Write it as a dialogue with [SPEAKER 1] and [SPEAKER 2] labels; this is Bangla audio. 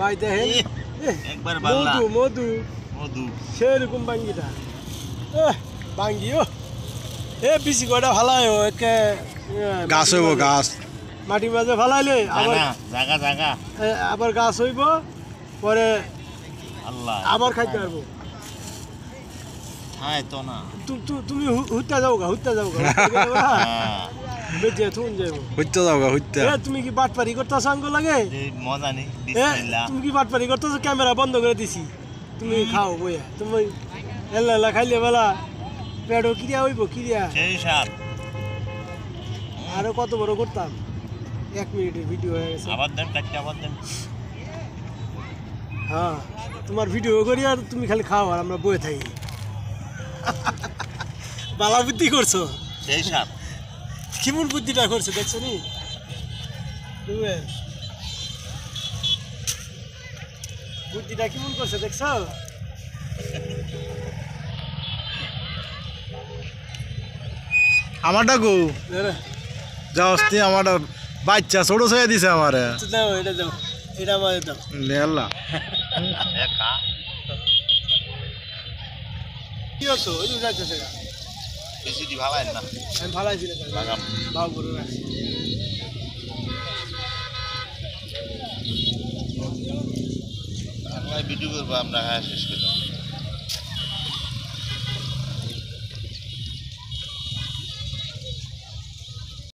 [SPEAKER 1] ভাই দেখেন
[SPEAKER 2] একবার বাল্লা
[SPEAKER 1] মধু মধু
[SPEAKER 2] মধু
[SPEAKER 1] সেরকম বাঙ্গিটা বাঙ্গিও বিসি কয়টা ফালায় একে
[SPEAKER 3] গাছ হইব গাছ
[SPEAKER 1] মাটির মাঝে ফালাইলে আবার
[SPEAKER 2] জাগা জাগা
[SPEAKER 1] আবার গাছ হইব পরে
[SPEAKER 2] আল্লাহ
[SPEAKER 1] আবার খাইতে পারবো
[SPEAKER 2] হাই তো না
[SPEAKER 1] তুমি হুত্তা যাও গা বেঁচে থুন যাবো
[SPEAKER 3] হইতে যাও গা হইতে
[SPEAKER 1] তুমি কি বাটপারি করতেছো আঙ্গ লাগে
[SPEAKER 2] মজা নেই বিসমিল্লাহ
[SPEAKER 1] তুমি কি বাটপারি করতেছো ক্যামেরা বন্ধ করে দিছি তুমি খাও বইয়া তুমি এল্লা খাইলে বেলা পেটও ক্রিয়া হইব ক্রিয়া
[SPEAKER 2] সেই সাপ
[SPEAKER 1] আরো কত বড় করতাম 1 মিনিটের ভিডিও হয়ে গেছে
[SPEAKER 2] আবার দেন কাটতে আবার দেন
[SPEAKER 1] হ্যাঁ তোমার ভিডিও করি আর তুমি খালি খাও আর আমরা বয়ে থাকি বালা বুদ্ধি করছো
[SPEAKER 2] সেই সাপ
[SPEAKER 1] কেমন বুদ্ধিটা করছো দেখছো নি বুদ্ধিটা কেমন করছে দেখছো
[SPEAKER 3] আমারটা গো যাও আসতে আমারটা বাচ্চা ছোট ছেড়ে দিছে আমারে
[SPEAKER 1] দাও এটা দাও এটা আমাদের দাও
[SPEAKER 3] নেলা
[SPEAKER 2] দেখা
[SPEAKER 1] কি হতো ওই যে যাচ্ছে সেটা
[SPEAKER 2] বেশি দি ভালো না
[SPEAKER 1] আমি ভালো আছি না
[SPEAKER 2] লাগাম
[SPEAKER 1] বাবু বড় রাখছি
[SPEAKER 2] আমরা ভিডিও করবো আমরা হ্যাঁ শেষ করব